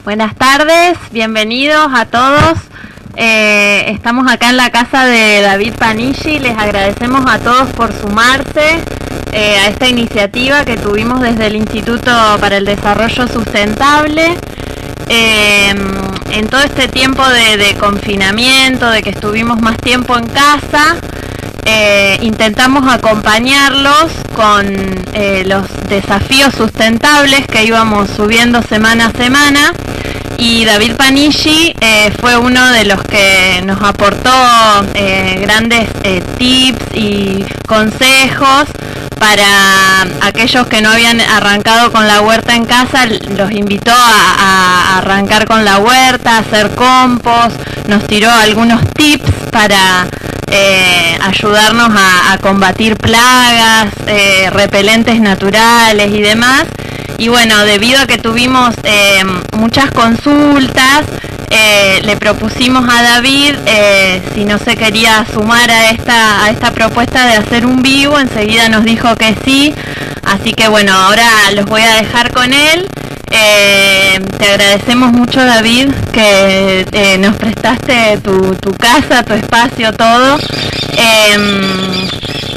Buenas tardes, bienvenidos a todos. Estamos acá en la casa de David Panigi. Les agradecemos a todos por sumarse a esta iniciativa que tuvimos desde el Instituto para el Desarrollo Sustentable. En todo este tiempo de confinamiento, de que estuvimos más tiempo en casa, intentamos acompañarlos con los desafíos sustentables que íbamos subiendo semana a semana, y David Panigi fue uno de los que nos aportó grandes tips y consejos para aquellos que no habían arrancado con la huerta en casa. Los invitó a arrancar con la huerta, a hacer compost, nos tiró algunos tips para ayudarnos a combatir plagas, repelentes naturales y demás. Y bueno, debido a que tuvimos muchas consultas, le propusimos a David si no se quería sumar a esta propuesta de hacer un vivo. Enseguida nos dijo que sí, así que bueno, ahora los voy a dejar con él. Te agradecemos mucho, David, que nos prestaste tu casa, tu espacio, todo.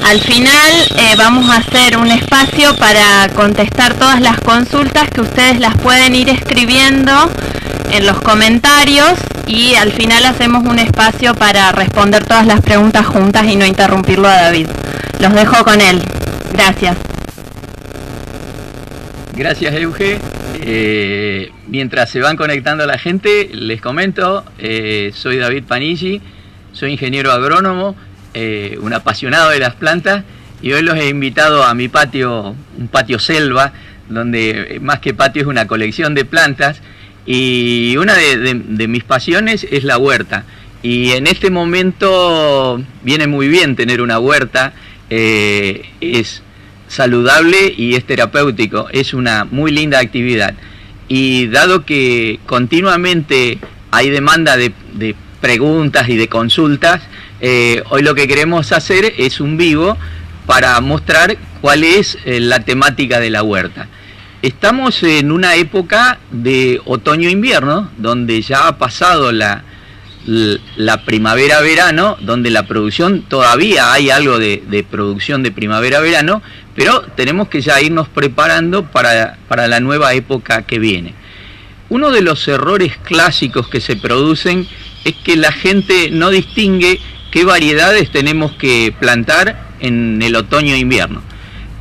Al final vamos a hacer un espacio para contestar todas las consultas, que ustedes las pueden ir escribiendo en los comentarios, y al final hacemos un espacio para responder todas las preguntas juntas y no interrumpirlo a David. Los dejo con él. Gracias. Gracias, Euge. Mientras se van conectando la gente, les comento, soy David Panigi, soy ingeniero agrónomo, un apasionado de las plantas, y hoy los he invitado a mi patio, un patio selva, donde más que patio es una colección de plantas, y una de mis pasiones es la huerta. Y en este momento viene muy bien tener una huerta, es saludable y es terapéutico, es una muy linda actividad. Y dado que continuamente hay demanda de preguntas y de consultas, hoy lo que queremos hacer es un vivo para mostrar cuál es la temática de la huerta. Estamos en una época de otoño-invierno, donde ya ha pasado la primavera-verano, donde la producción, todavía hay algo de producción de primavera-verano, pero tenemos que ya irnos preparando para la nueva época que viene. Uno de los errores clásicos que se producen es que la gente no distingue qué variedades tenemos que plantar en el otoño-invierno.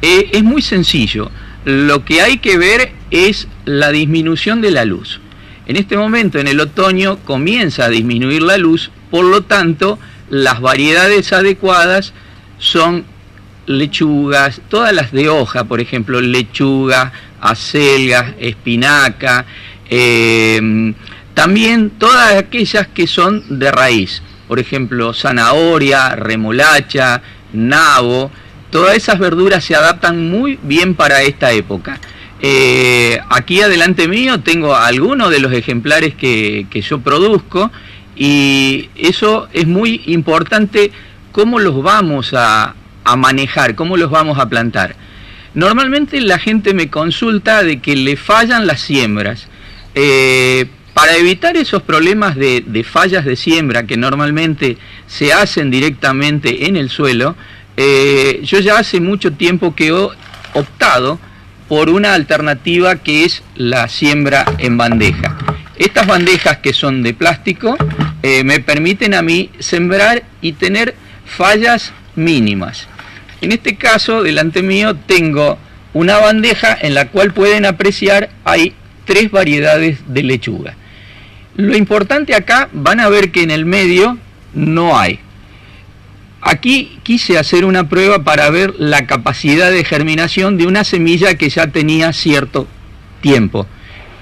Es muy sencillo. Lo que hay que ver es la disminución de la luz. En este momento, en el otoño, comienza a disminuir la luz, por lo tanto, las variedades adecuadas son lechugas, todas las de hoja, por ejemplo, lechuga, acelgas, espinaca, también todas aquellas que son de raíz, por ejemplo, zanahoria, remolacha, nabo. Todas esas verduras se adaptan muy bien para esta época. Aquí adelante mío tengo algunos de los ejemplares que yo produzco, y eso es muy importante, cómo los vamos a manejar, cómo los vamos a plantar. Normalmente la gente me consulta de que le fallan las siembras. Para evitar esos problemas de fallas de siembra que normalmente se hacen directamente en el suelo, yo ya hace mucho tiempo que he optado por una alternativa que es la siembra en bandeja. Estas bandejas, que son de plástico, me permiten a mí sembrar y tener fallas mínimas. En este caso, delante mío, tengo una bandeja en la cual pueden apreciar, hay 3 variedades de lechuga. Lo importante acá, van a ver que en el medio no hay. Aquí quise hacer una prueba para ver la capacidad de germinación de una semilla que ya tenía cierto tiempo.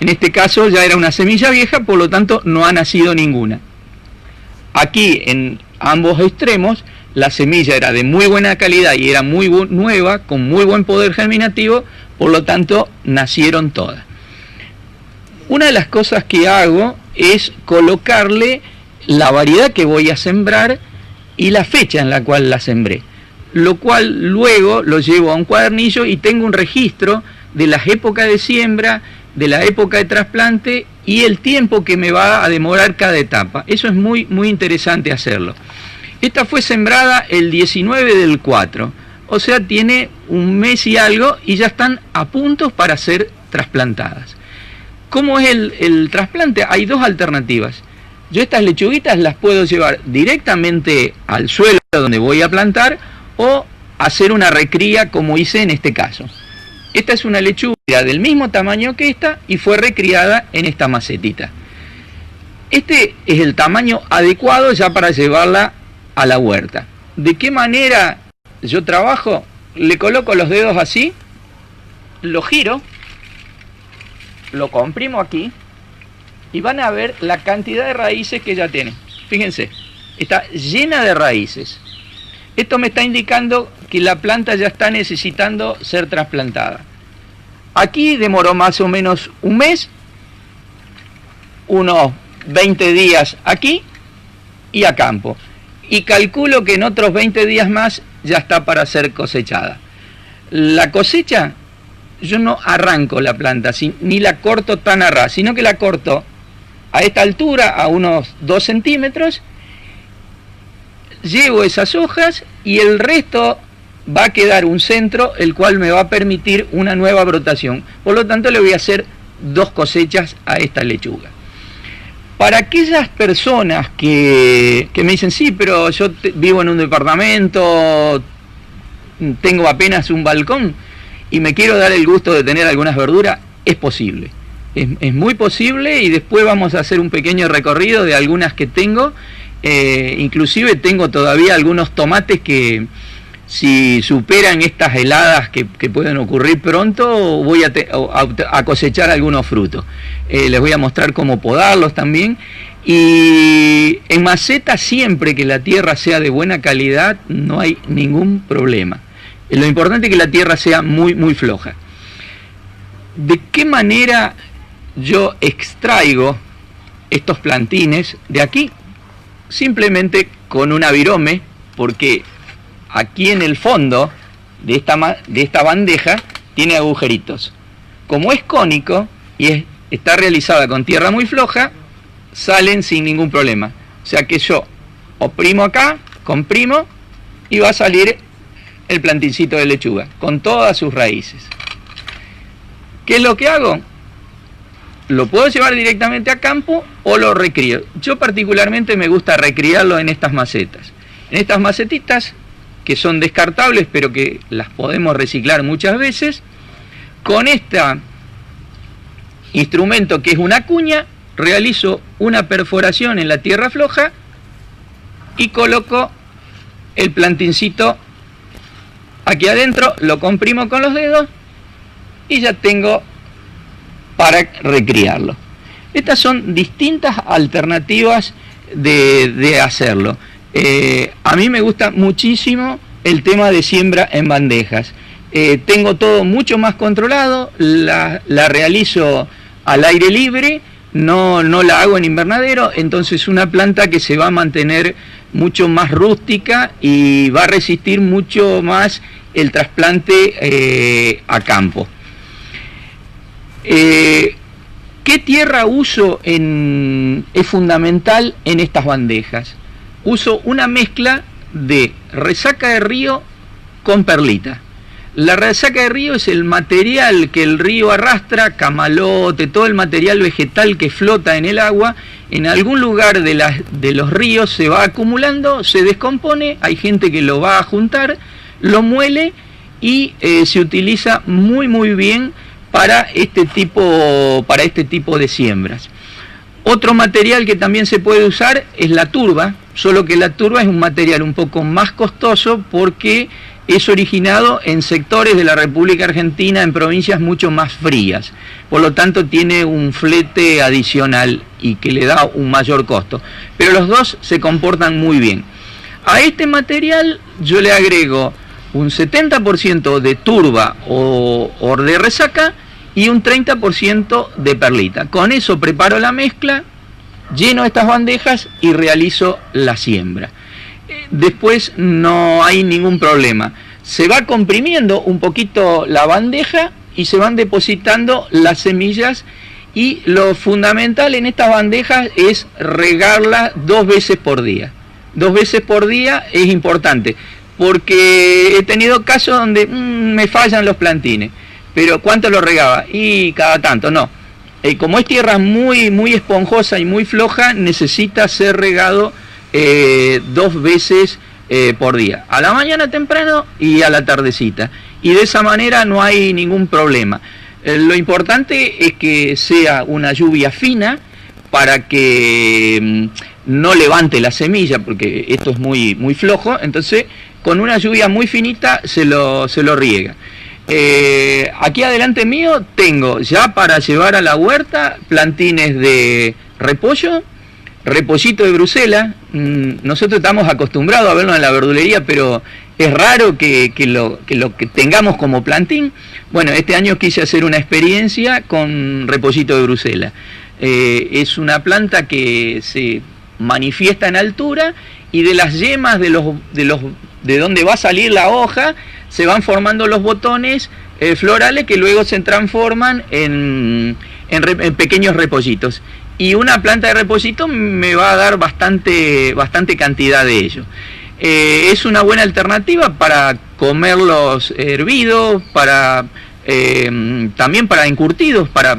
En este caso ya era una semilla vieja, por lo tanto no ha nacido ninguna. Aquí en ambos extremos la semilla era de muy buena calidad y era muy nueva, con muy buen poder germinativo, por lo tanto nacieron todas. Una de las cosas que hago es colocarle la variedad que voy a sembrar y la fecha en la cual la sembré, lo cual luego lo llevo a un cuadernillo y tengo un registro de las épocas de siembra, de la época de trasplante y el tiempo que me va a demorar cada etapa. Eso es muy, muy interesante hacerlo. Esta fue sembrada el 19 del 4, o sea, tiene un mes y algo y ya están a punto para ser trasplantadas. ¿Cómo es el trasplante? Hay dos alternativas. Yo estas lechuguitas las puedo llevar directamente al suelo donde voy a plantar o hacer una recría como hice en este caso. Esta es una lechuga del mismo tamaño que esta y fue recriada en esta macetita. Este es el tamaño adecuado ya para llevarla a la huerta. ¿De qué manera yo trabajo? Le coloco los dedos así, lo giro, lo comprimo aquí y van a ver la cantidad de raíces que ya tiene. Fíjense, está llena de raíces. Esto me está indicando que la planta ya está necesitando ser trasplantada. Aquí demoró más o menos un mes, unos 20 días aquí y a campo. Y calculo que en otros 20 días más ya está para ser cosechada. La cosecha, yo no arranco la planta, ni la corto tan a ras, sino que la corto a esta altura, a unos 2 centímetros, llevo esas hojas y el resto va a quedar un centro, el cual me va a permitir una nueva brotación. Por lo tanto, le voy a hacer 2 cosechas a esta lechuga. Para aquellas personas que me dicen, sí, pero yo vivo en un departamento, tengo apenas un balcón y me quiero dar el gusto de tener algunas verduras, es posible. Es muy posible y después vamos a hacer un pequeño recorrido de algunas que tengo. Inclusive tengo todavía algunos tomates que si superan estas heladas que pueden ocurrir pronto, voy a cosechar algunos frutos. Les voy a mostrar cómo podarlos también. Y en maceta, siempre que la tierra sea de buena calidad, no hay ningún problema. Lo importante es que la tierra sea muy, muy floja. ¿De qué manera yo extraigo estos plantines de aquí? Simplemente con un avirome, porque aquí en el fondo de esta bandeja tiene agujeritos. Como es cónico y está realizada con tierra muy floja, salen sin ningún problema. O sea que yo oprimo acá, comprimo y va a salir el plantincito de lechuga con todas sus raíces. ¿Qué es lo que hago? Lo puedo llevar directamente a campo o lo recrío. Yo particularmente me gusta recriarlo en estas macetas. En estas macetitas que son descartables pero que las podemos reciclar muchas veces, con este instrumento que es una cuña, realizo una perforación en la tierra floja y coloco el plantincito aquí adentro, lo comprimo con los dedos y ya tengo para recriarlo. Estas son distintas alternativas de hacerlo. A mí me gusta muchísimo el tema de siembra en bandejas. Tengo todo mucho más controlado, la realizo al aire libre, no la hago en invernadero, entonces una planta que se va a mantener mucho más rústica y va a resistir mucho más el trasplante a campo. ¿Qué tierra uso? Es fundamental en estas bandejas. Uso una mezcla de resaca de río con perlita. La resaca de río es el material que el río arrastra, camalote, todo el material vegetal que flota en el agua, en algún lugar de los ríos se va acumulando, se descompone, hay gente que lo va a juntar, lo muele y se utiliza muy muy bien para este tipo de siembras. Otro material que también se puede usar es la turba, solo que la turba es un material un poco más costoso porque es originado en sectores de la República Argentina, en provincias mucho más frías. Por lo tanto, tiene un flete adicional y que le da un mayor costo. Pero los dos se comportan muy bien. A este material yo le agrego un 70% de turba o de resaca y un 30% de perlita. Con eso preparo la mezcla, lleno estas bandejas y realizo la siembra. Después no hay ningún problema. Se va comprimiendo un poquito la bandeja y se van depositando las semillas, y lo fundamental en estas bandejas es regarlas 2 veces por día. 2 veces por día es importante, porque he tenido casos donde me fallan los plantines, pero ¿cuánto lo regaba? Y cada tanto, no. Como es tierra muy esponjosa y muy floja, necesita ser regado 2 veces por día, a la mañana temprano y a la tardecita, y de esa manera no hay ningún problema. Lo importante es que sea una lluvia fina para que no levante la semilla, porque esto es muy flojo. Entonces con una lluvia muy finita se lo riega. Aquí adelante mío tengo ya para llevar a la huerta plantines de repollo, repollito de Bruselas. Nosotros estamos acostumbrados a verlo en la verdulería, pero es raro que lo que tengamos como plantín. Bueno, este año quise hacer una experiencia con repollito de Bruselas. Es una planta que se manifiesta en altura, y de las yemas de donde va a salir la hoja se van formando los botones florales, que luego se transforman en pequeños repollitos. Y una planta de repollito me va a dar bastante cantidad de ellos. Es una buena alternativa para comerlos hervidos, también para encurtidos, para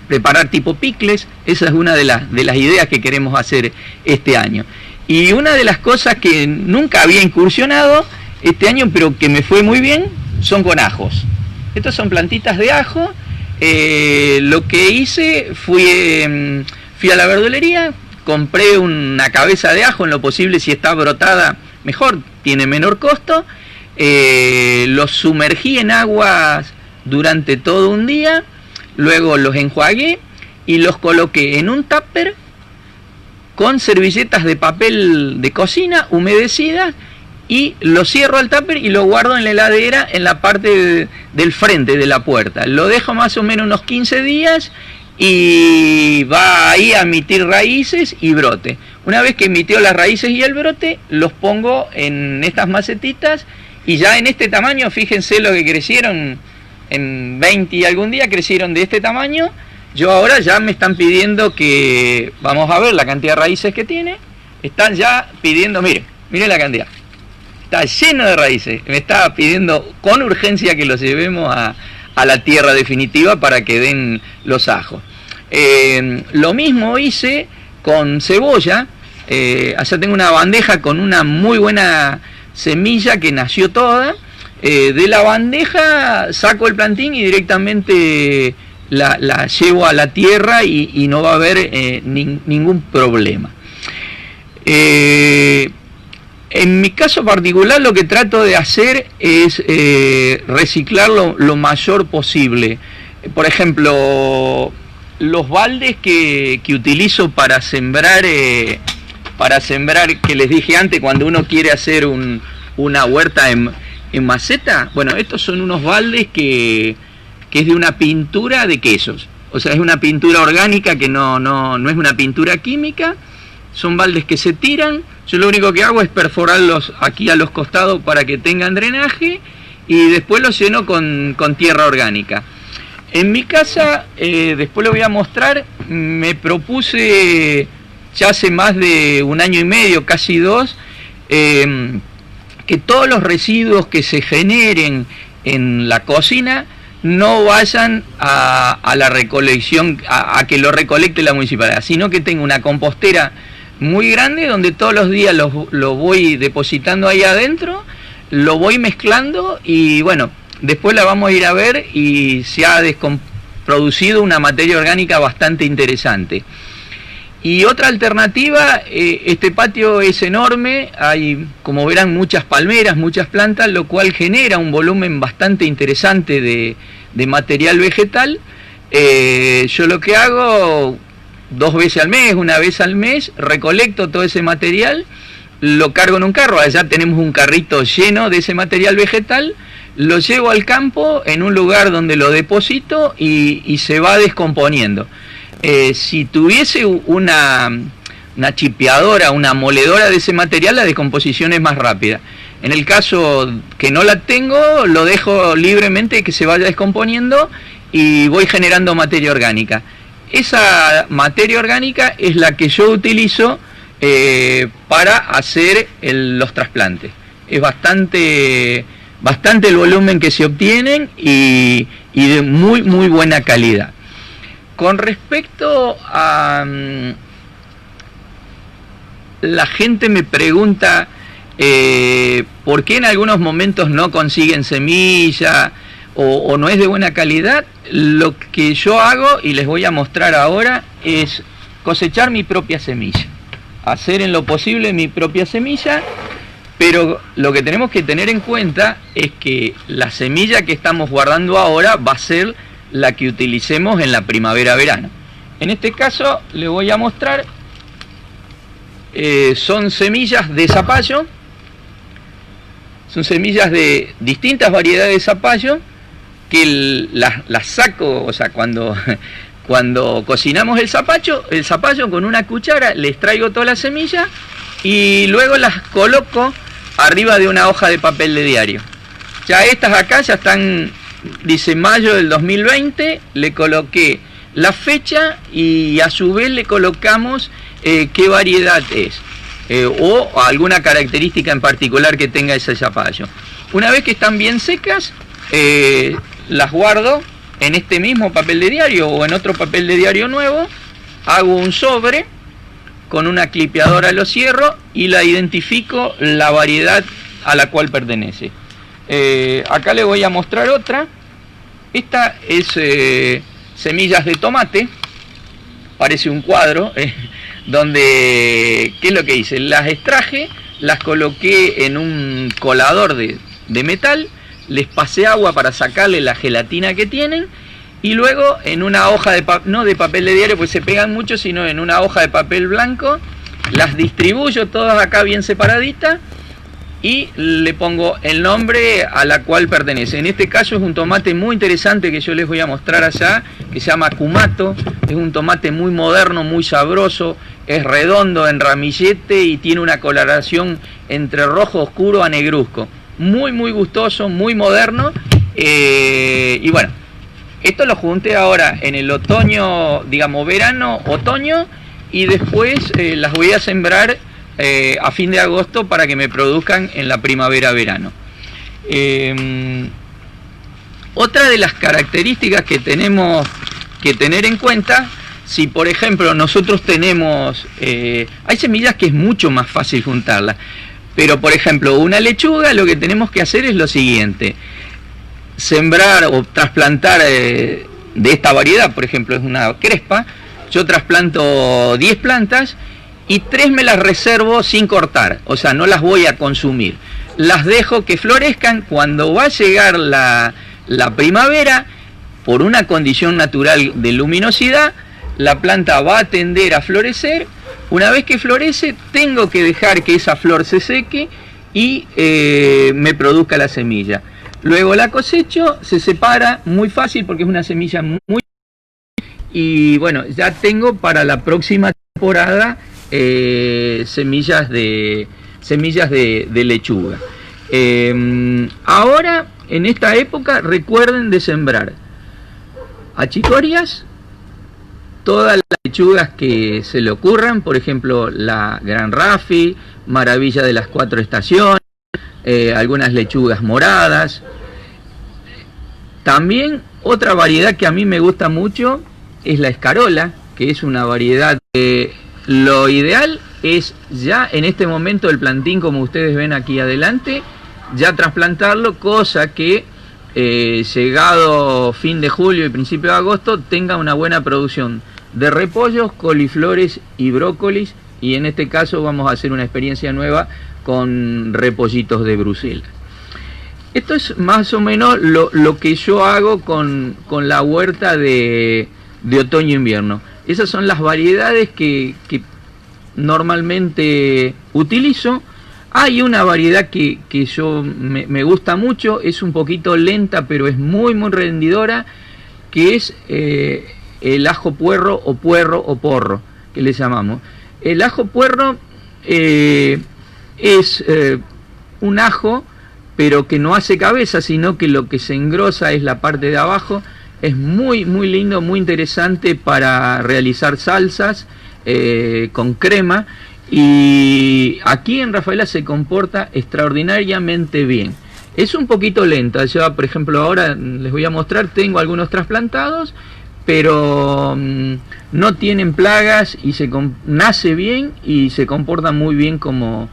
preparar tipo picles. Esa es una de las ideas que queremos hacer este año. Y una de las cosas que nunca había incursionado este año, pero que me fue muy bien, son con ajos. Estas son plantitas de ajo. Lo que hice, fui a la verdulería, compré una cabeza de ajo, en lo posible si está brotada mejor, tiene menor costo. Los sumergí en aguas durante todo un día, luego los enjuagué y los coloqué en un tupper con servilletas de papel de cocina humedecidas, y lo cierro al tupper y lo guardo en la heladera en la parte del frente de la puerta. Lo dejo más o menos unos 15 días y va ahí a emitir raíces y brote. Una vez que emitió las raíces y el brote, los pongo en estas macetitas, y ya en este tamaño, fíjense lo que crecieron, en 20 y algún día crecieron de este tamaño. Yo ahora ya me están pidiendo que, vamos a ver la cantidad de raíces que tiene, están ya pidiendo, miren la cantidad, está lleno de raíces, me está pidiendo con urgencia que los llevemos a la tierra definitiva para que den los ajos. Lo mismo hice con cebolla. Allá tengo una bandeja con una muy buena semilla que nació toda. De la bandeja saco el plantín y directamente la llevo a la tierra, y no va a haber ningún problema. En mi caso particular, lo que trato de hacer es reciclar lo mayor posible. Por ejemplo, los baldes que utilizo para sembrar, que les dije antes, cuando uno quiere hacer una huerta en maceta, bueno, estos son unos baldes que es de una pintura de quesos. O sea, es una pintura orgánica, que no es una pintura química. Son baldes que se tiran. Yo lo único que hago es perforarlos aquí a los costados para que tengan drenaje, y después los lleno con tierra orgánica. En mi casa, después lo voy a mostrar, me propuse ya hace más de 1 año y medio, casi 2, que todos los residuos que se generen en la cocina no vayan a la recolección, a que lo recolecte la municipalidad, sino que tenga una compostera muy grande donde todos los días lo voy depositando ahí adentro, lo voy mezclando, y bueno, después la vamos a ir a ver, y se ha producido una materia orgánica bastante interesante. Y otra alternativa, este patio es enorme, hay, como verán, muchas palmeras, muchas plantas, lo cual genera un volumen bastante interesante de material vegetal. Yo lo que hago 2 veces al mes, 1 vez al mes, recolecto todo ese material, lo cargo en un carro. Allá tenemos un carrito lleno de ese material vegetal, lo llevo al campo en un lugar donde lo deposito y se va descomponiendo. Si tuviese una chipeadora, una moledora de ese material, la descomposición es más rápida. En el caso que no la tengo, lo dejo libremente que se vaya descomponiendo y voy generando materia orgánica. Esa materia orgánica es la que yo utilizo para hacer los trasplantes. Es bastante el volumen que se obtienen y de muy buena calidad. Con respecto a la gente me pregunta por qué en algunos momentos no consiguen semilla o no es de buena calidad. Lo que yo hago y les voy a mostrar ahora es cosechar mi propia semilla, hacer en lo posible mi propia semilla, pero lo que tenemos que tener en cuenta es que la semilla que estamos guardando ahora va a ser la que utilicemos en la primavera-verano. En este caso les voy a mostrar, son semillas de zapallo, son semillas de distintas variedades de zapallo que las saco, o sea, cuando cocinamos el zapallo con una cuchara les traigo toda la semilla y luego las coloco arriba de una hoja de papel de diario. Ya estas acá ya están, dice mayo del 2020, le coloqué la fecha y a su vez le colocamos qué variedad es o alguna característica en particular que tenga ese zapallo. Una vez que están bien secas, las guardo en este mismo papel de diario o en otro papel de diario nuevo, hago un sobre, con una clipeadora lo cierro y la identifico la variedad a la cual pertenece. Acá le voy a mostrar otra. Esta es semillas de tomate, parece un cuadro, donde, ¿qué es lo que hice? Las extraje, las coloqué en un colador de metal, les pasé agua para sacarle la gelatina que tienen y luego en una hoja de no de papel de diario, pues se pegan mucho, sino en una hoja de papel blanco, las distribuyo todas acá bien separaditas y le pongo el nombre a la cual pertenece. En este caso es un tomate muy interesante que yo les voy a mostrar allá, que se llama Cumato. Es un tomate muy moderno, muy sabroso, es redondo en ramillete y tiene una coloración entre rojo oscuro a negruzco. Muy gustoso, muy moderno. Y bueno, esto lo junté ahora en el otoño, digamos verano, otoño, y después las voy a sembrar a fin de agosto para que me produzcan en la primavera-verano. Otra de las características que tenemos que tener en cuenta, si por ejemplo nosotros tenemos, hay semillas que es mucho más fácil juntarlas, pero por ejemplo una lechuga, lo que tenemos que hacer es lo siguiente: sembrar o trasplantar de esta variedad, por ejemplo es una crespa, yo trasplanto 10 plantas y 3 me las reservo sin cortar, o sea, no las voy a consumir. Las dejo que florezcan. Cuando va a llegar la primavera, por una condición natural de luminosidad, la planta va a tender a florecer. Una vez que florece, tengo que dejar que esa flor se seque y me produzca la semilla. Luego la cosecho, se separa muy fácil porque es una semilla muy... Y bueno, ya tengo para la próxima temporada semillas de lechuga. Ahora, en esta época, recuerden de sembrar achitorias, todas las lechugas que se le ocurran, por ejemplo la Gran Rafi, Maravilla de las 4 estaciones, algunas lechugas moradas. También otra variedad que a mí me gusta mucho es la escarola, que es una variedad que lo ideal es ya en este momento del plantín, como ustedes ven aquí adelante, ya trasplantarlo, cosa que llegado fin de julio y principio de agosto tenga una buena producción de repollos, coliflores y brócolis, y en este caso vamos a hacer una experiencia nueva con repollitos de Bruselas. Esto es más o menos lo que yo hago con la huerta de otoño-invierno. Esas son las variedades que normalmente utilizo. Hay una variedad que yo me gusta mucho, es un poquito lenta, pero es muy rendidora, que es el ajo puerro o porro, que le llamamos. El ajo puerro es un ajo, pero que no hace cabeza, sino que lo que se engrosa es la parte de abajo. Es muy lindo, muy interesante para realizar salsas con crema, y aquí en Rafaela se comporta extraordinariamente bien. Es un poquito lenta. Yo, por ejemplo, ahora les voy a mostrar, tengo algunos trasplantados, pero no tienen plagas y nace bien y se comporta muy bien como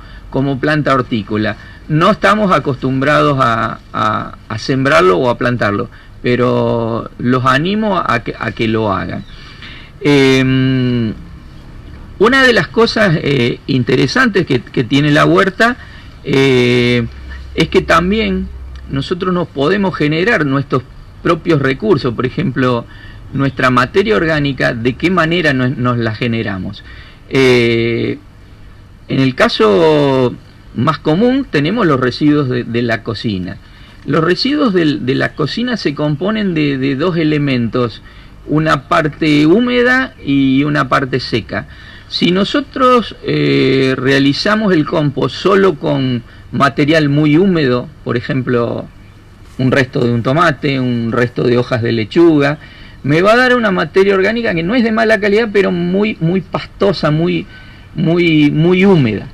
planta hortícola. No estamos acostumbrados a sembrarlo o a plantarlo, pero los animo a que lo hagan. Una de las cosas interesantes que tiene la huerta es que también nosotros nos podemos generar nuestros propios recursos. Por ejemplo, nuestra materia orgánica, ¿de qué manera nos la generamos? En el caso más común tenemos los residuos de la cocina. Los residuos de la cocina se componen de dos elementos, una parte húmeda y una parte seca. Si nosotros realizamos el compost solo con material muy húmedo, por ejemplo, un resto de un tomate, un resto de hojas de lechuga, me va a dar una materia orgánica que no es de mala calidad, pero muy pastosa, muy húmeda.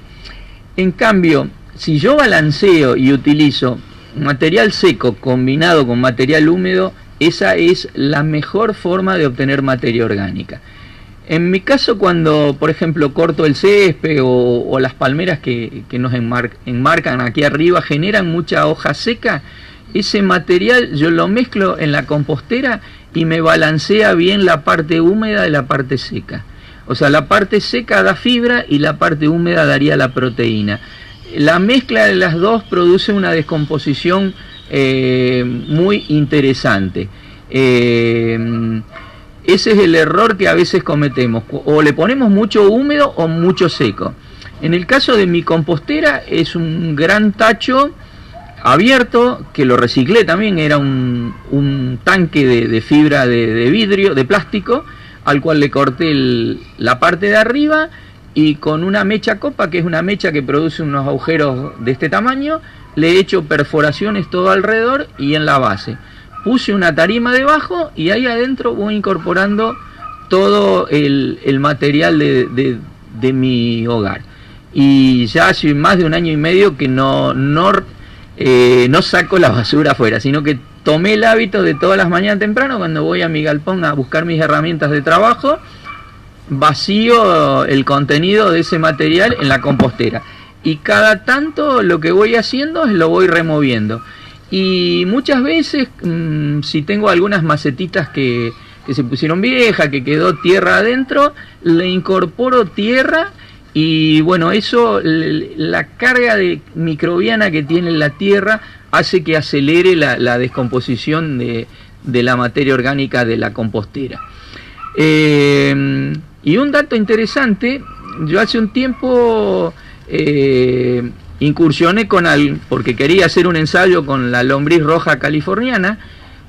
En cambio, si yo balanceo y utilizo material seco combinado con material húmedo, esa es la mejor forma de obtener materia orgánica. En mi caso, cuando por ejemplo corto el césped o las palmeras que nos enmarcan aquí arriba generan mucha hoja seca, ese material yo lo mezclo en la compostera y me balancea bien la parte húmeda de la parte seca. O sea, la parte seca da fibra y la parte húmeda daría la proteína. La mezcla de las dos produce una descomposición muy interesante. Ese es el error que a veces cometemos, o le ponemos mucho húmedo o mucho seco. En el caso de mi compostera es un gran tacho abierto, que lo reciclé también, era un tanque de fibra de vidrio, de plástico, al cual le corté la parte de arriba, y con una mecha copa, que es una mecha que produce unos agujeros de este tamaño, le he hecho perforaciones todo alrededor y en la base. Puse una tarima debajo y ahí adentro voy incorporando todo el material de mi hogar. Y ya hace más de 1 año y medio que no saco la basura afuera, sino que tomé el hábito de todas las mañanas temprano, cuando voy a mi galpón a buscar mis herramientas de trabajo, vacío el contenido de ese material en la compostera. Y cada tanto lo que voy haciendo es lo voy removiendo. Y muchas veces, si tengo algunas macetitas que se pusieron viejas, que quedó tierra adentro, le incorporo tierra y bueno, eso, la carga microbiana que tiene la tierra hace que acelere la descomposición de la materia orgánica de la compostera. Y un dato interesante, yo hace un tiempo incursioné porque quería hacer un ensayo con la lombriz roja californiana,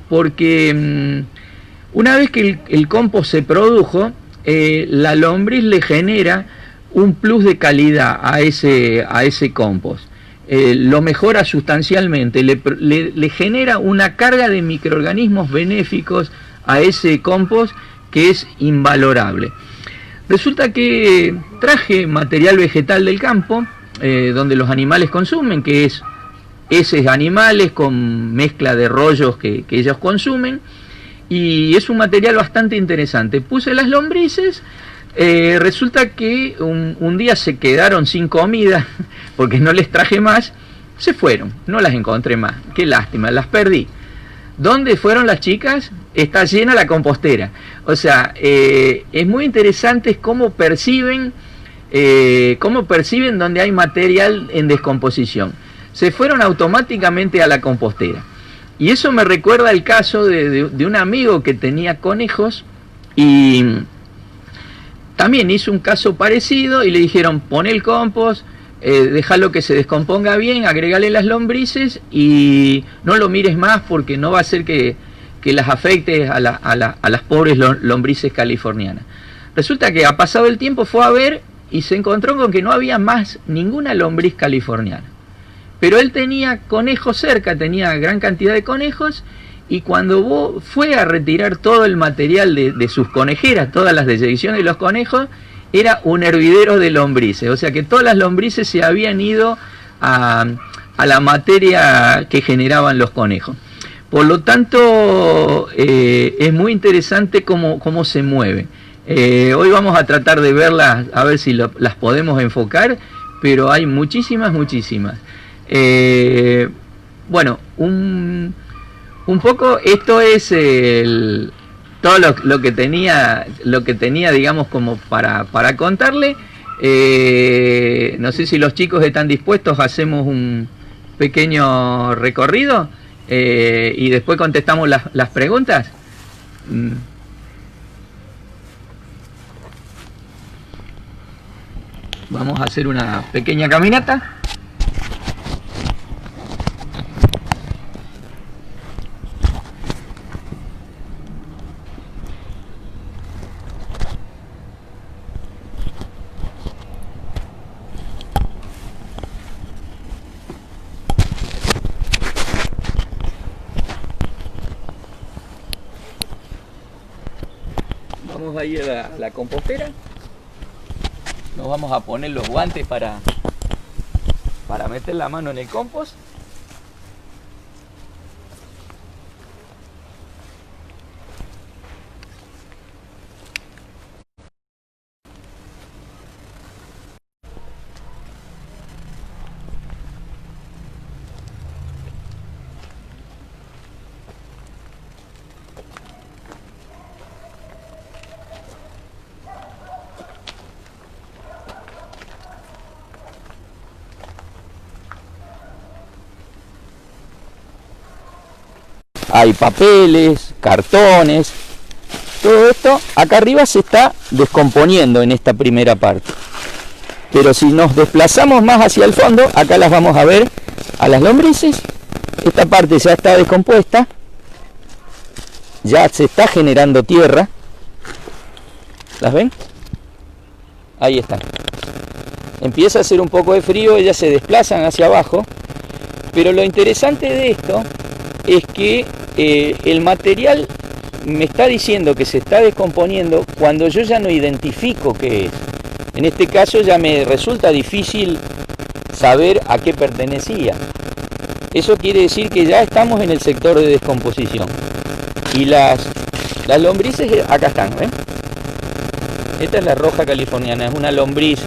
porque una vez que el compost se produjo, la lombriz le genera un plus de calidad a ese compost. Lo mejora sustancialmente, le genera una carga de microorganismos benéficos a ese compost que es invalorable. Resulta que traje material vegetal del campo, donde los animales consumen, que es heces animales con mezcla de rollos que ellos consumen, y es un material bastante interesante. Puse las lombrices, resulta que un día se quedaron sin comida, porque no les traje más, se fueron, no las encontré más, qué lástima, las perdí. ¿Dónde fueron las chicas? Está llena la compostera. O sea, es muy interesante cómo perciben donde hay material en descomposición. Se fueron automáticamente a la compostera. Y eso me recuerda el caso de un amigo que tenía conejos y también hizo un caso parecido y le dijeron: pon el compost, déjalo que se descomponga bien, agregale las lombrices y no lo mires más porque no va a hacer que las afecte a las pobres lombrices californianas. Resulta que ha pasado el tiempo, fue a ver y se encontró con que no había más ninguna lombriz californiana. Pero él tenía conejos cerca, tenía gran cantidad de conejos, y cuando fue a retirar todo el material de sus conejeras, todas las deyecciones de los conejos, era un hervidero de lombrices. O sea que todas las lombrices se habían ido a la materia que generaban los conejos. Por lo tanto, es muy interesante cómo se mueve. Hoy vamos a tratar de verlas, a ver si las podemos enfocar, pero hay muchísimas. Bueno, un poco esto es todo lo que tenía, digamos, como para contarle. No sé si los chicos están dispuestos, hacemos un pequeño recorrido y después contestamos las preguntas. Vamos a hacer una pequeña caminata. Vamos a ir a la compostera. Nos vamos a poner los guantes para meter la mano en el compost. Hay papeles, cartones, todo esto acá arriba se está descomponiendo en esta primera parte. Pero si nos desplazamos más hacia el fondo, acá las vamos a ver a las lombrices. Esta parte ya está descompuesta, ya se está generando tierra. ¿Las ven? Ahí están. Empieza a hacer un poco de frío, ellas se desplazan hacia abajo, pero lo interesante de esto es que el material me está diciendo que se está descomponiendo cuando yo ya no identifico qué es. En este caso ya me resulta difícil saber a qué pertenecía. Eso quiere decir que ya estamos en el sector de descomposición. Y las lombrices acá están, ¿ven? Esta es la roja californiana, es una lombriz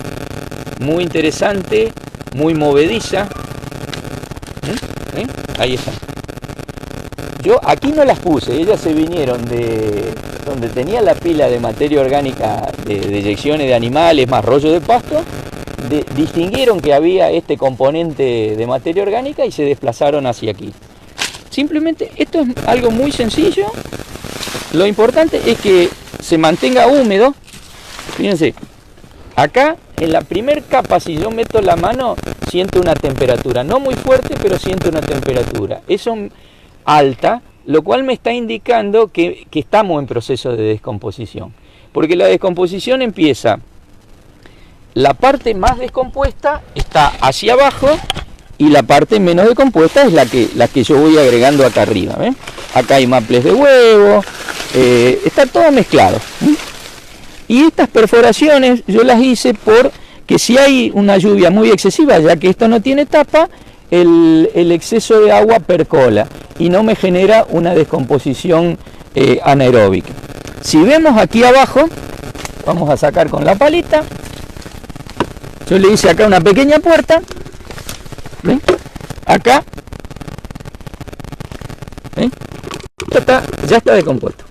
muy interesante, muy movediza. ¿Ven? Ahí está. Yo aquí no las puse, ellas se vinieron de donde tenía la pila de materia orgánica de deyecciones de animales más rollo de pasto, distinguieron que había este componente de materia orgánica y se desplazaron hacia aquí. Simplemente esto es algo muy sencillo, lo importante es que se mantenga húmedo. Fíjense, acá en la primer capa, si yo meto la mano, siento una temperatura, no muy fuerte, pero siento una temperatura. Eso alta, lo cual me está indicando que estamos en proceso de descomposición, porque la descomposición empieza, la parte más descompuesta está hacia abajo y la parte menos descompuesta es la que yo voy agregando acá arriba. ¿Ven? Acá hay maples de huevo, está todo mezclado. Y estas perforaciones yo las hice porque si hay una lluvia muy excesiva, ya que esto no tiene tapa, el exceso de agua percola y no me genera una descomposición anaeróbica. Si vemos aquí abajo, vamos a sacar con la palita, yo le hice acá una pequeña puerta, ¿ven? Acá, ¿ven? Esto ya está descompuesto,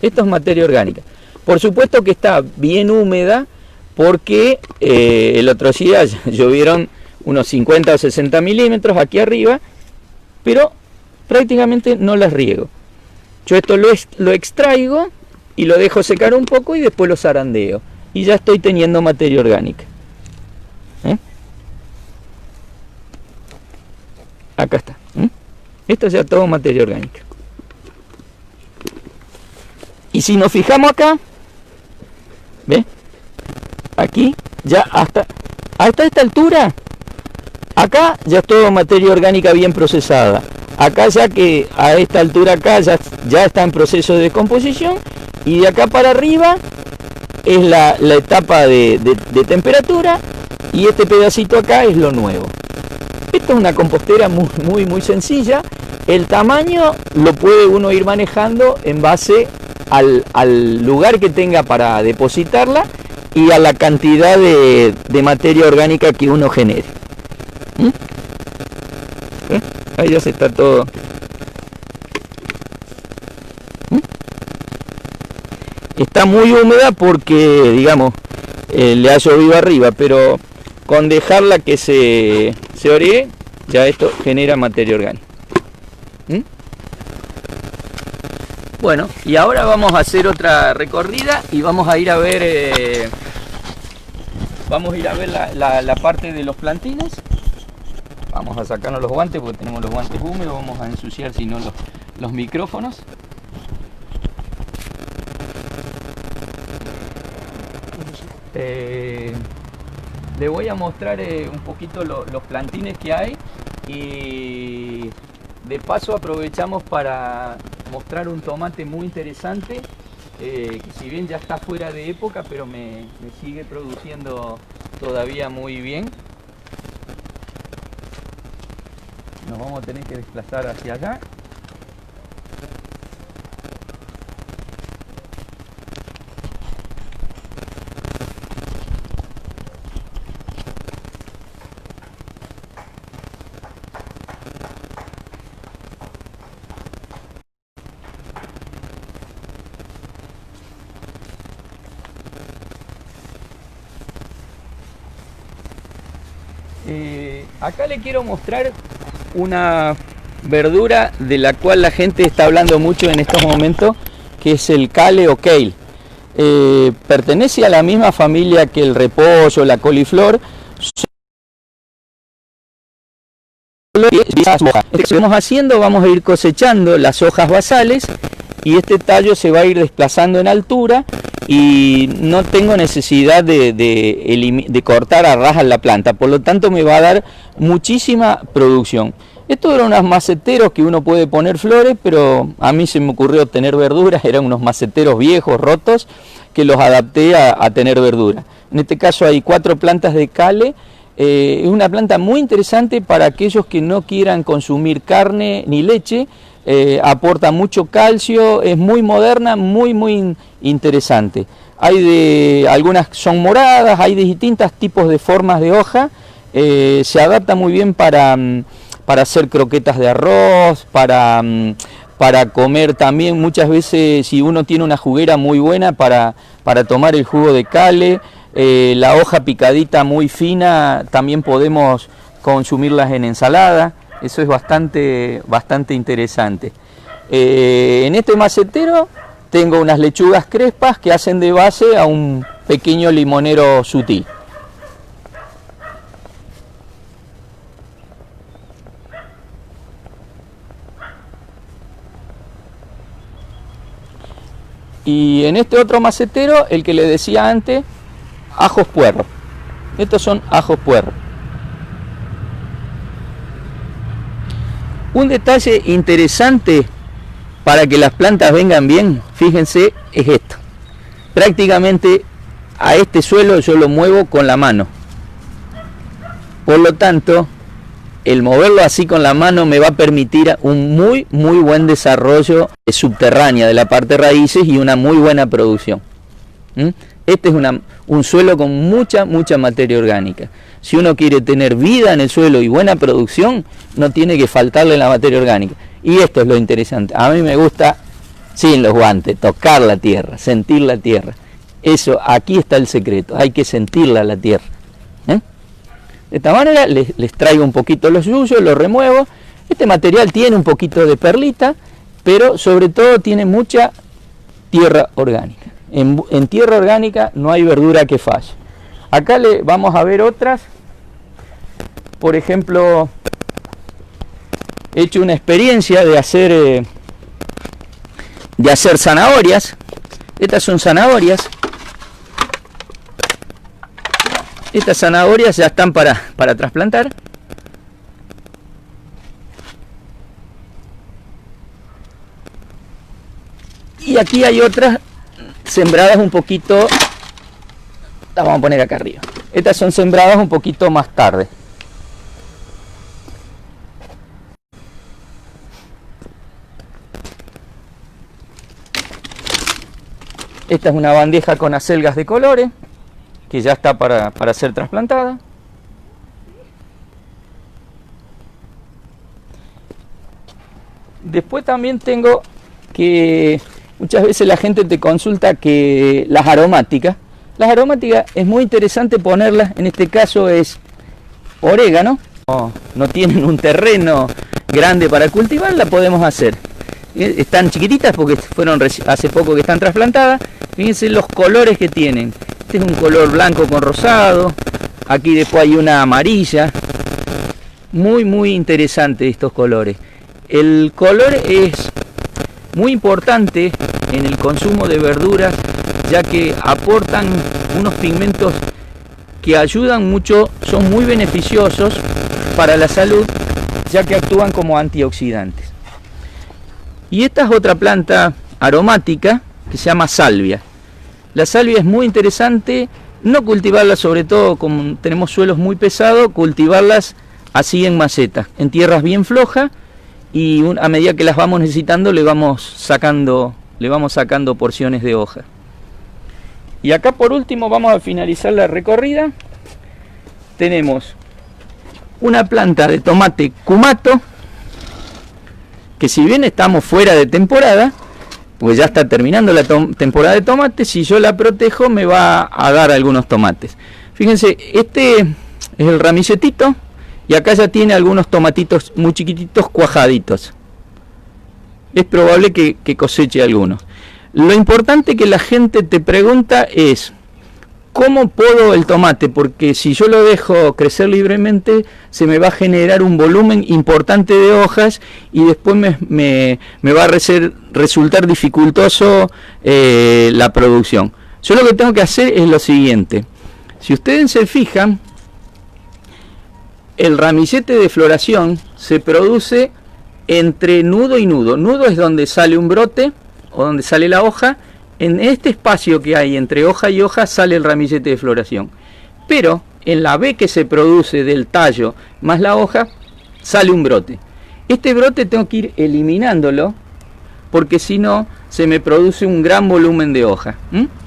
esto es materia orgánica. Por supuesto que está bien húmeda porque el otro día llovieron unos 50 o 60 milímetros aquí arriba, pero prácticamente no las riego. Yo esto lo extraigo y lo dejo secar un poco y después lo zarandeo. Y ya estoy teniendo materia orgánica. Acá está. Esto ya todo materia orgánica. Y si nos fijamos acá, ¿ve? Aquí, ya hasta esta altura, Acá ya es todo materia orgánica bien procesada. Acá ya que a esta altura acá ya está en proceso de descomposición, y de acá para arriba es la etapa de temperatura, y este pedacito acá es lo nuevo. Esto es una compostera muy sencilla. El tamaño lo puede uno ir manejando en base al lugar que tenga para depositarla y a la cantidad de materia orgánica que uno genere. Ahí ya se está todo. Está muy húmeda porque, digamos, le ha llovido arriba, pero con dejarla que se oree, ya esto genera materia orgánica. Bueno, y ahora vamos a hacer otra recorrida y vamos a ir a ver la parte de los plantines. Vamos a sacarnos los guantes porque tenemos los guantes húmedos, vamos a ensuciar si no los micrófonos. Le voy a mostrar un poquito los plantines que hay, y de paso aprovechamos para mostrar un tomate muy interesante, que si bien ya está fuera de época, pero me sigue produciendo todavía muy bien. Nos vamos a tener que desplazar hacia allá. Acá le quiero mostrar una verdura de la cual la gente está hablando mucho en estos momentos, que es el kale o kale. Pertenece a la misma familia que el repollo, la coliflor. Lo que estamos haciendo, vamos a ir cosechando las hojas basales, y este tallo se va a ir desplazando en altura, y no tengo necesidad de cortar a ras la planta, por lo tanto me va a dar muchísima producción. Estos eran unos maceteros que uno puede poner flores, pero a mí se me ocurrió tener verduras. Eran unos maceteros viejos, rotos, que los adapté a tener verdura. En este caso hay 4 plantas de kale. Es una planta muy interesante para aquellos que no quieran consumir carne ni leche. Aporta mucho calcio, es muy moderna, muy interesante. Algunas son moradas, hay de distintos tipos de formas de hoja. Se adapta muy bien para hacer croquetas de arroz, para comer también. Muchas veces, si uno tiene una juguera muy buena para tomar el jugo de kale, la hoja picadita muy fina, también podemos consumirlas en ensalada. Eso es bastante interesante. En este macetero tengo unas lechugas crespas que hacen de base a un pequeño limonero sutil. Y en este otro macetero, el que le decía antes, ajos puerros. Estos son ajos puerros. Un detalle interesante para que las plantas vengan bien, fíjense, es esto. Prácticamente a este suelo yo lo muevo con la mano. Por lo tanto, el moverlo así con la mano me va a permitir un muy buen desarrollo subterráneo de la parte de raíces y una muy buena producción. Este es un suelo con mucha materia orgánica. Si uno quiere tener vida en el suelo y buena producción, no tiene que faltarle la materia orgánica. Y esto es lo interesante. A mí me gusta, sin los guantes, tocar la tierra, sentir la tierra. Eso, aquí está el secreto, hay que sentirla la tierra. De esta manera les traigo un poquito los yuyos, los remuevo. Este material tiene un poquito de perlita, pero sobre todo tiene mucha tierra orgánica. En tierra orgánica no hay verdura que falle. Acá vamos a ver otras. Por ejemplo, he hecho una experiencia de hacer zanahorias. Estas son zanahorias. Estas zanahorias ya están para trasplantar. aquí hay otras sembradas un poquito, las vamos a poner acá arriba. Estas son sembradas un poquito más tarde. Esta es una bandeja con acelgas de colores, que ya está para ser trasplantada. Después también tengo que muchas veces la gente te consulta que las aromáticas es muy interesante ponerlas, en este caso es orégano, no tienen un terreno grande para cultivar, la podemos hacer. Están chiquititas porque fueron hace poco que están trasplantadas. Fíjense los colores que tienen. Este es un color blanco con rosado, aquí después hay una amarilla, muy interesante estos colores. El color es muy importante en el consumo de verduras, ya que aportan unos pigmentos que ayudan mucho, son muy beneficiosos para la salud, ya que actúan como antioxidantes. Y esta es otra planta aromática que se llama salvia. La salvia es muy interesante, no cultivarla, sobre todo como tenemos suelos muy pesados, cultivarlas así en macetas, en tierras bien flojas, y a medida que las vamos necesitando le vamos sacando porciones de hoja. Y acá por último vamos a finalizar la recorrida. Tenemos una planta de tomate cumato, que si bien estamos fuera de temporada, pues ya está terminando la temporada de tomates, si yo la protejo me va a dar algunos tomates. Fíjense, este es el ramilletito, y acá ya tiene algunos tomatitos muy chiquititos cuajaditos. Es probable que coseche algunos. Lo importante que la gente te pregunta es, ¿cómo podo el tomate? Porque si yo lo dejo crecer libremente, se me va a generar un volumen importante de hojas y después me va a resultar dificultoso la producción. Yo lo que tengo que hacer es lo siguiente. Si ustedes se fijan, el ramillete de floración se produce entre nudo y nudo. Nudo es donde sale un brote o donde sale la hoja. En este espacio que hay entre hoja y hoja sale el ramillete de floración. Pero en la V que se produce del tallo más la hoja, sale un brote. Este brote tengo que ir eliminándolo, porque si no se me produce un gran volumen de hoja.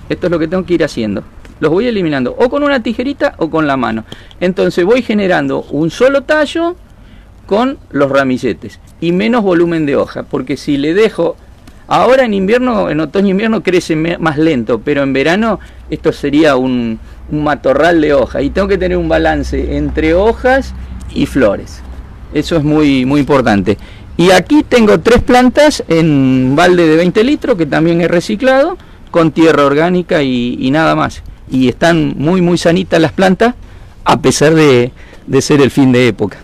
Esto es lo que tengo que ir haciendo. Los voy eliminando o con una tijerita o con la mano. Entonces voy generando un solo tallo con los ramilletes y menos volumen de hoja, porque si le dejo... Ahora en invierno, en otoño e invierno crece más lento, pero en verano esto sería un matorral de hojas y tengo que tener un balance entre hojas y flores. Eso es muy importante. Y aquí tengo 3 plantas en un balde de 20 litros que también he reciclado con tierra orgánica y nada más. Y están muy sanitas las plantas a pesar de ser el fin de época.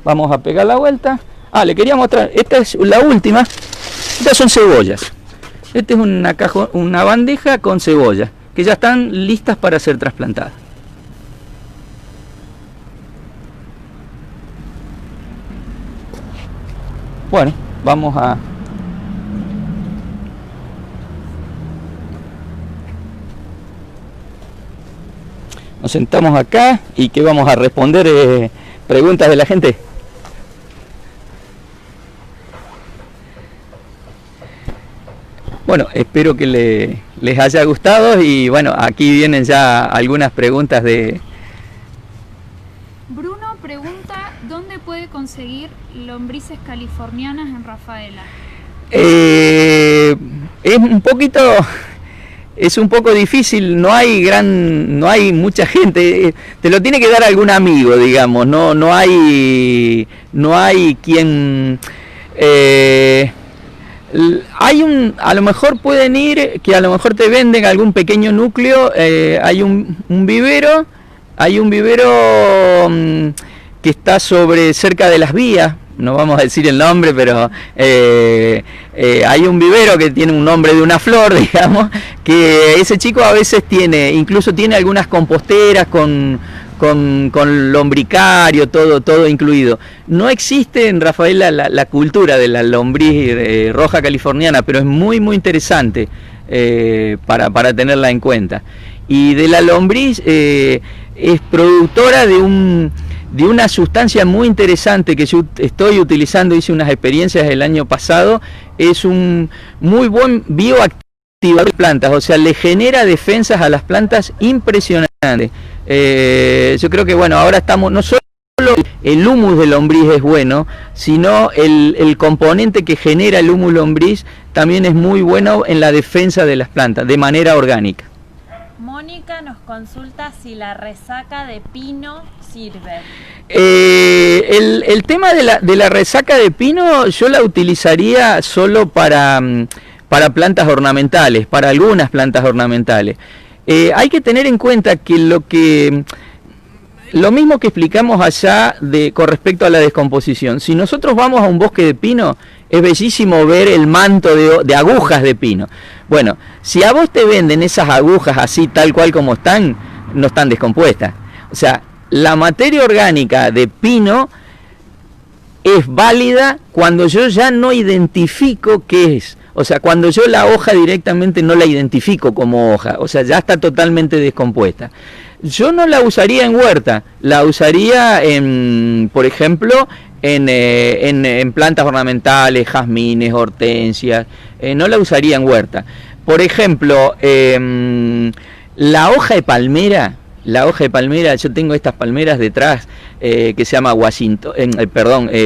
Vamos a pegar la vuelta. Le quería mostrar, esta es la última. Estas son cebollas. Esta es una bandeja con cebollas que ya están listas para ser trasplantadas. Bueno, vamos a... Nos sentamos acá y que vamos a responder preguntas de la gente. Bueno, espero que les haya gustado y bueno, aquí vienen ya algunas preguntas de... Bruno pregunta, ¿dónde puede conseguir lombrices californianas en Rafaela? Es un poco difícil, no hay mucha gente, te lo tiene que dar algún amigo, digamos, no hay quien... a lo mejor pueden ir, que a lo mejor te venden algún pequeño núcleo, hay un vivero que está cerca de las vías, no vamos a decir el nombre, pero hay un vivero que tiene un nombre de una flor, digamos, que ese chico a veces incluso tiene algunas composteras con con lombricario, todo incluido. No existe en Rafaela la cultura de la lombriz roja californiana, pero es muy interesante para tenerla en cuenta. Y de la lombriz es productora de una sustancia muy interesante que yo estoy utilizando, hice unas experiencias el año pasado, es un muy buen bioactivador de plantas, o sea, le genera defensas a las plantas impresionantes. Yo creo que bueno, ahora estamos, no solo el humus de lombriz es bueno, sino el componente que genera el humus lombriz también es muy bueno en la defensa de las plantas, de manera orgánica. Mónica nos consulta si la resaca de pino sirve. El tema de la resaca de pino yo la utilizaría solo para plantas ornamentales, para algunas plantas ornamentales. Hay que tener en cuenta que lo mismo que explicamos allá con respecto a la descomposición, si nosotros vamos a un bosque de pino, es bellísimo ver el manto de agujas de pino. Bueno, si a vos te venden esas agujas así tal cual como están, no están descompuestas. O sea, la materia orgánica de pino es válida cuando yo ya no identifico qué es. O sea, cuando yo la hoja directamente no la identifico como hoja, o sea, ya está totalmente descompuesta. Yo no la usaría en huerta, la usaría por ejemplo, en plantas ornamentales, jazmines, hortensias, no la usaría en huerta. Por ejemplo, la hoja de palmera, yo tengo estas palmeras detrás que se llama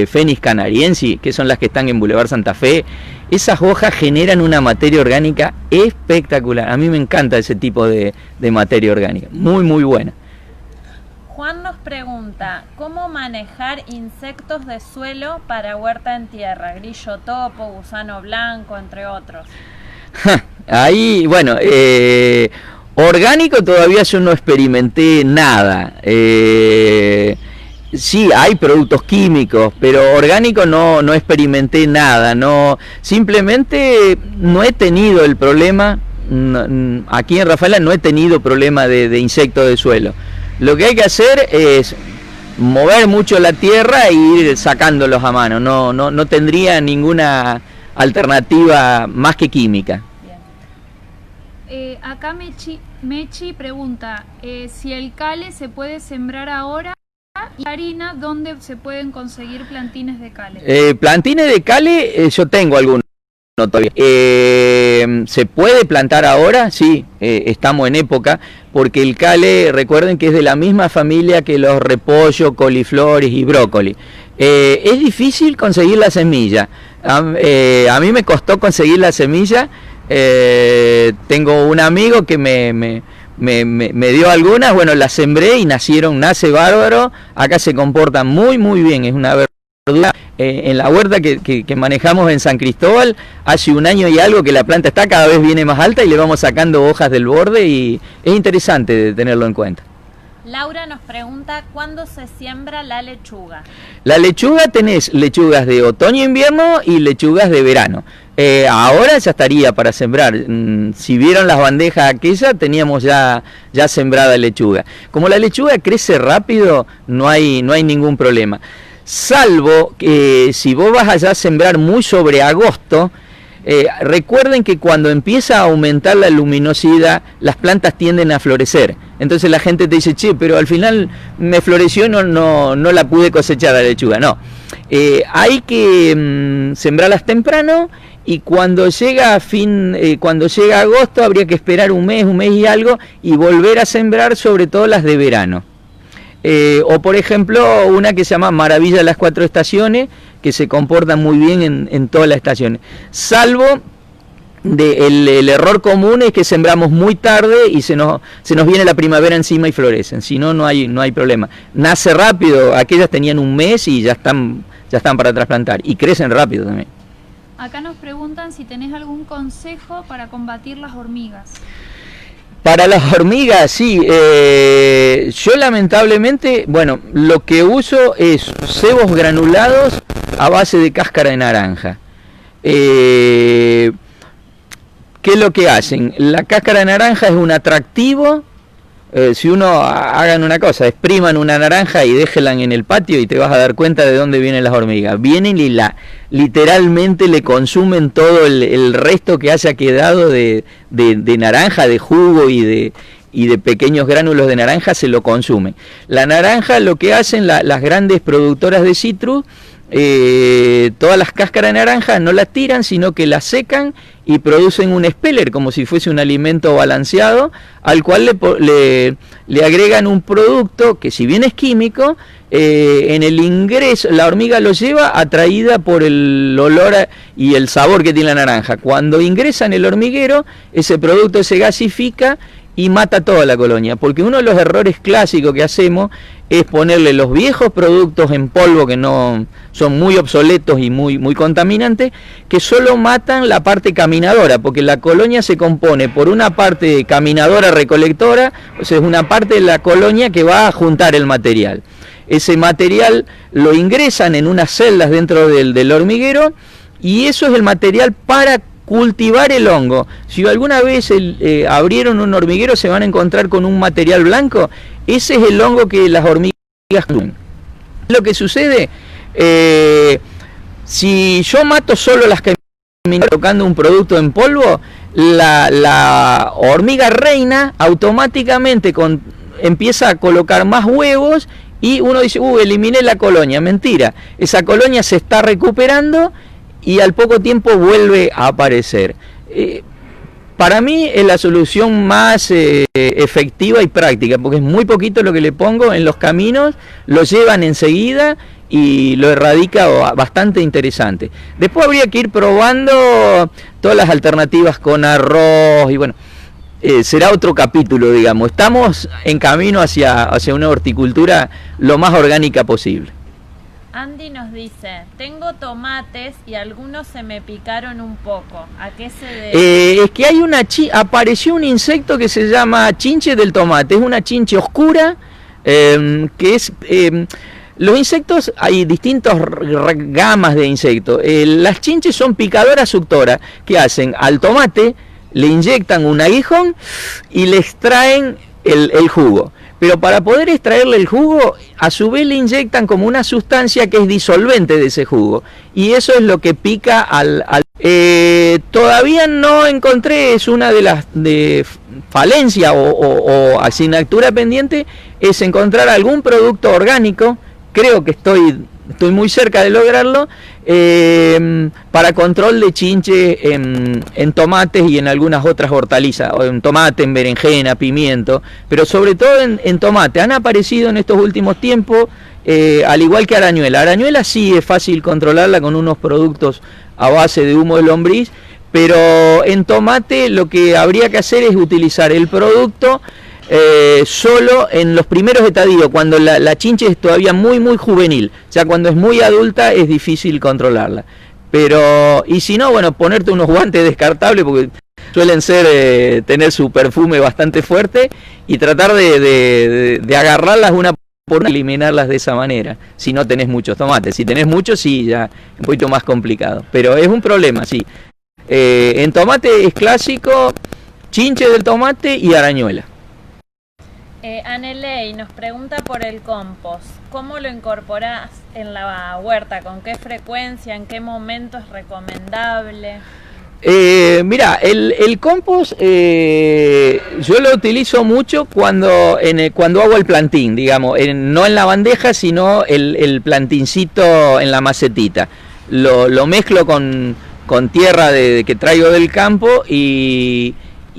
Phoenix canariensis, que son las que están en Boulevard Santa Fe. Esas hojas generan una materia orgánica espectacular. A mí me encanta ese tipo de materia orgánica, muy buena. Juan nos pregunta, ¿cómo manejar insectos de suelo para huerta en tierra? Grillo topo, gusano blanco, entre otros. Ahí, bueno, orgánico todavía yo no experimenté nada. Sí, hay productos químicos, pero orgánico no experimenté nada. Simplemente no he tenido el problema, aquí en Rafaela no he tenido problema de insectos de suelo. Lo que hay que hacer es mover mucho la tierra e ir sacándolos a mano. No tendría ninguna alternativa más que química. Acá Mechi pregunta si el cale se puede sembrar ahora y harina, ¿dónde se pueden conseguir plantines de cale? Plantines de cale yo tengo algunos todavía. ¿Se puede plantar ahora? Sí, estamos en época, porque el cale, recuerden que es de la misma familia que los repollos, coliflores y brócoli. Es difícil conseguir la semilla. A mí me costó conseguir la semilla. Tengo un amigo que me dio algunas, bueno, las sembré y nace bárbaro. Acá se comportan muy bien, es una verdura. En la huerta que manejamos en San Cristóbal, hace un año y algo que la planta está, cada vez viene más alta y le vamos sacando hojas del borde y es interesante tenerlo en cuenta. Laura nos pregunta, ¿cuándo se siembra la lechuga? La lechuga, tenés lechugas de otoño-invierno y lechugas de verano. Ahora ya estaría para sembrar. Si vieron las bandejas aquellas, teníamos ya sembrada lechuga. Como la lechuga crece rápido, no hay ningún problema. Salvo que si vos vas allá a sembrar muy sobre agosto, recuerden que cuando empieza a aumentar la luminosidad, las plantas tienden a florecer. Entonces la gente te dice, che, pero al final me floreció y no la pude cosechar la lechuga. No, hay que sembrarlas temprano, y cuando llega agosto habría que esperar un mes y algo y volver a sembrar, sobre todo las de verano. O por ejemplo una que se llama Maravilla de las 4 estaciones, que se comporta muy bien en todas las estaciones, salvo el error común es que sembramos muy tarde y se nos viene la primavera encima y florecen. Si no hay problema. Nace rápido, aquellas tenían un mes y ya están para trasplantar y crecen rápido también. Acá nos preguntan si tenés algún consejo para combatir las hormigas. Para las hormigas, sí. Yo lamentablemente, bueno, lo que uso es cebos granulados a base de cáscara de naranja. ¿Qué es lo que hacen? La cáscara de naranja es un atractivo si uno hagan una cosa, expriman una naranja y déjenla en el patio y te vas a dar cuenta de dónde vienen las hormigas. Vienen y literalmente le consumen todo el resto que haya quedado de naranja, de jugo y de pequeños gránulos de naranja, se lo consumen. La naranja, lo que hacen las grandes productoras de citrus, todas las cáscaras de naranja no las tiran, sino que las secan y producen un speller, como si fuese un alimento balanceado, al cual le agregan un producto que, si bien es químico, en el ingreso la hormiga lo lleva atraída por el olor y el sabor que tiene la naranja. Cuando ingresa en el hormiguero, ese producto se gasifica y mata toda la colonia, porque uno de los errores clásicos que hacemos es ponerle los viejos productos en polvo, que no son muy obsoletos y muy contaminantes, que solo matan la parte caminadora, porque la colonia se compone por una parte caminadora recolectora, o sea, es una parte de la colonia que va a juntar el material. Ese material lo ingresan en unas celdas dentro del hormiguero, y eso es el material para cultivar el hongo. Si alguna vez abrieron un hormiguero, se van a encontrar con un material blanco. Ese es el hongo que las hormigas consumen. Lo que sucede, si yo mato solo las que me tocando un producto en polvo, la hormiga reina automáticamente empieza a colocar más huevos, y uno dice, eliminé la colonia. Mentira, esa colonia se está recuperando y al poco tiempo vuelve a aparecer. Para mí es la solución más efectiva y práctica, porque es muy poquito lo que le pongo en los caminos, lo llevan enseguida y lo erradica bastante interesante. Después habría que ir probando todas las alternativas con arroz y bueno, será otro capítulo, digamos. Estamos en camino hacia una horticultura lo más orgánica posible. Andy nos dice, tengo tomates y algunos se me picaron un poco. ¿A qué se debe? Es que hay apareció un insecto que se llama chinche del tomate. Es una chinche oscura, que es... los insectos, hay distintas gamas de insectos. Las chinches son picadoras suctoras, que hacen al tomate, le inyectan un aguijón y le extraen el jugo. Pero para poder extraerle el jugo, a su vez le inyectan como una sustancia que es disolvente de ese jugo. Y eso es lo que pica todavía no encontré, es una de las falencia o asignatura pendiente, es encontrar algún producto orgánico. Creo que estoy muy cerca de lograrlo, para control de chinche en tomates y en algunas otras hortalizas, o en tomate, en berenjena, pimiento, pero sobre todo en tomate. Han aparecido en estos últimos tiempos, al igual que arañuela. Arañuela sí es fácil controlarla con unos productos a base de humo de lombriz, pero en tomate lo que habría que hacer es utilizar el producto solo en los primeros estadios, cuando la chinche es todavía muy juvenil. Ya cuando es muy adulta es difícil controlarla. Pero, y si no, bueno, ponerte unos guantes descartables, porque suelen tener su perfume bastante fuerte, y tratar de agarrarlas una por una, eliminarlas de esa manera, si no tenés muchos tomates. Si tenés muchos, sí, ya un poquito más complicado. Pero es un problema, sí. En tomate es clásico, chinche del tomate y arañuela. Anelei nos pregunta por el compost. ¿Cómo lo incorporás en la huerta? ¿Con qué frecuencia? ¿En qué momento es recomendable? Mira, el compost yo lo utilizo mucho cuando hago el plantín, digamos, no en la bandeja, sino el plantincito en la macetita. Lo mezclo con tierra que traigo del campo y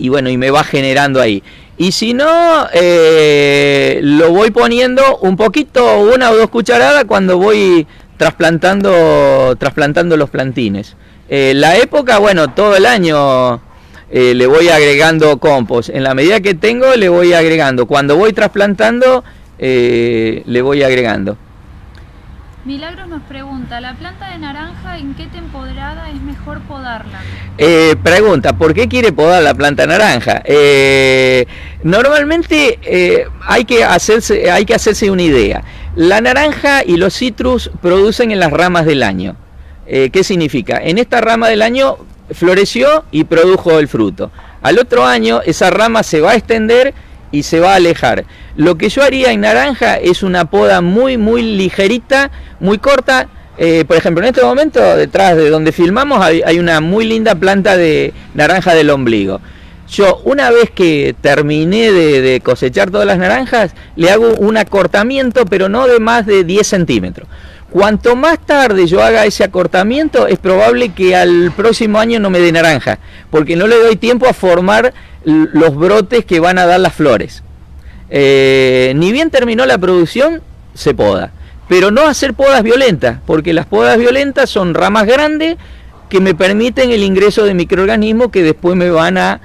bueno, y me va generando ahí. Y si no, lo voy poniendo un poquito, 1 o 2 cucharadas, cuando voy trasplantando los plantines. La época, bueno, todo el año le voy agregando compost. En la medida que tengo, le voy agregando. Cuando voy trasplantando, le voy agregando. Milagros nos pregunta, ¿la planta de naranja en qué temporada es mejor podarla? Pregunta, ¿por qué quiere podar la planta naranja? Normalmente hay que hacerse una idea. La naranja y los citrus producen en las ramas del año. ¿Qué significa? En esta rama del año floreció y produjo el fruto. Al otro año esa rama se va a extender y se va a alejar. Lo que yo haría en naranja es una poda muy ligerita, muy corta. Por ejemplo, en este momento, detrás de donde filmamos, hay una muy linda planta de naranja del ombligo. Yo, una vez que terminé de cosechar todas las naranjas, le hago un acortamiento, pero no de más de 10 centímetros. Cuanto más tarde yo haga ese acortamiento, es probable que al próximo año no me dé naranja, porque no le doy tiempo a formar los brotes que van a dar las flores. Ni bien terminó la producción, se poda. Pero no hacer podas violentas, porque las podas violentas son ramas grandes que me permiten el ingreso de microorganismos que después me van a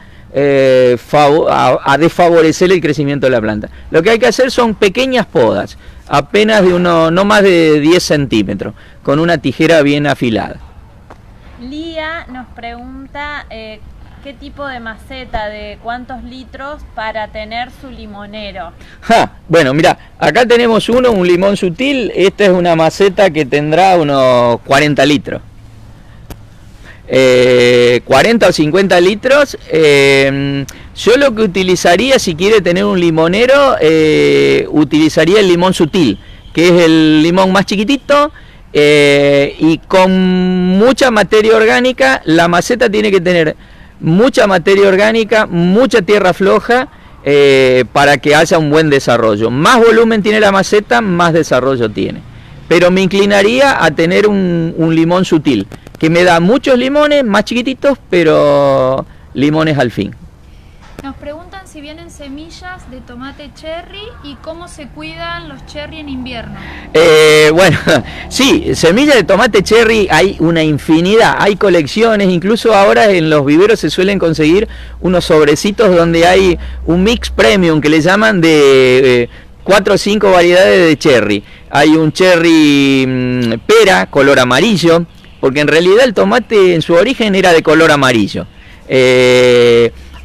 desfavorecer el crecimiento de la planta. Lo que hay que hacer son pequeñas podas, apenas de no más de 10 centímetros, con una tijera bien afilada. Lía nos pregunta qué tipo de maceta, de cuántos litros para tener su limonero. Bueno, mira, acá tenemos un limón sutil. Esta es una maceta que tendrá unos 40 litros. 40 o 50 litros. Yo lo que utilizaría, si quiere tener un limonero, utilizaría el limón sutil, que es el limón más chiquitito, y con mucha materia orgánica. La maceta tiene que tener mucha materia orgánica, mucha tierra floja, para que haya un buen desarrollo. Más volumen tiene la maceta, más desarrollo tiene. Pero me inclinaría a tener un limón sutil, que me da muchos limones, más chiquititos, pero limones al fin. Nos preguntan si vienen semillas de tomate cherry y cómo se cuidan los cherry en invierno. Bueno, sí, semillas de tomate cherry hay una infinidad, hay colecciones, incluso ahora en los viveros se suelen conseguir unos sobrecitos donde hay un mix premium que le llaman de 4 o 5 variedades de cherry. Hay un cherry pera, color amarillo, porque en realidad el tomate en su origen era de color amarillo.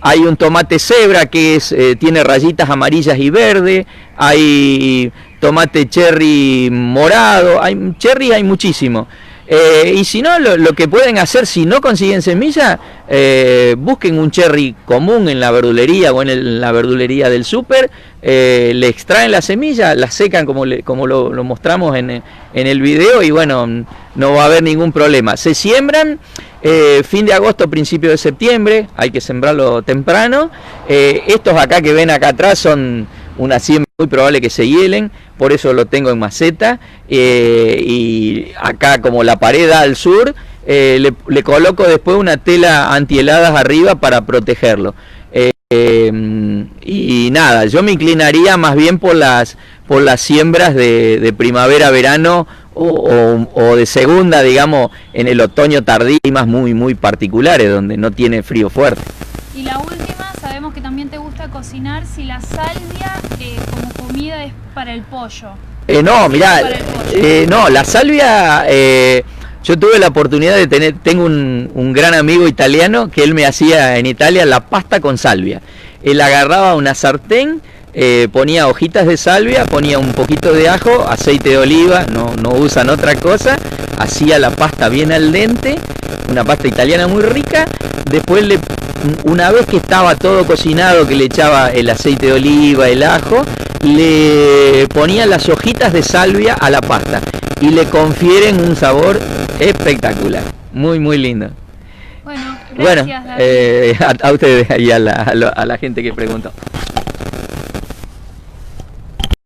Hay un tomate cebra que tiene rayitas amarillas y verdes. Hay tomate cherry morado. Cherry hay muchísimo. Y si no, lo que pueden hacer, si no consiguen semilla, busquen un cherry común en la verdulería o en la verdulería del súper, le extraen la semilla, la secan como lo mostramos en el video, y bueno, no va a haber ningún problema. Se siembran fin de agosto, principio de septiembre, hay que sembrarlo temprano. Estos acá que ven acá atrás son una siembra muy probable que se hielen, por eso lo tengo en maceta, y acá como la pared da al sur, le coloco después una tela antiheladas arriba para protegerlo. Y nada, yo me inclinaría más bien por las siembras de primavera-verano o de segunda, digamos, en el otoño tardío, climas muy particulares donde no tiene frío fuerte. Y la última, sabemos que también te gusta cocinar, si la salvia como comida es para el pollo. No, mirá, no, la salvia, yo tuve la oportunidad de tengo un gran amigo italiano que él me hacía en Italia la pasta con salvia. Él agarraba una sartén, ponía hojitas de salvia, ponía un poquito de ajo, aceite de oliva, no usan otra cosa, hacía la pasta bien al dente, una pasta italiana muy rica. Después, una vez que estaba todo cocinado, que le echaba el aceite de oliva, el ajo, le ponía las hojitas de salvia a la pasta y le confieren un sabor espectacular, muy lindo. Bueno, gracias, David. A ustedes y a la gente que preguntó.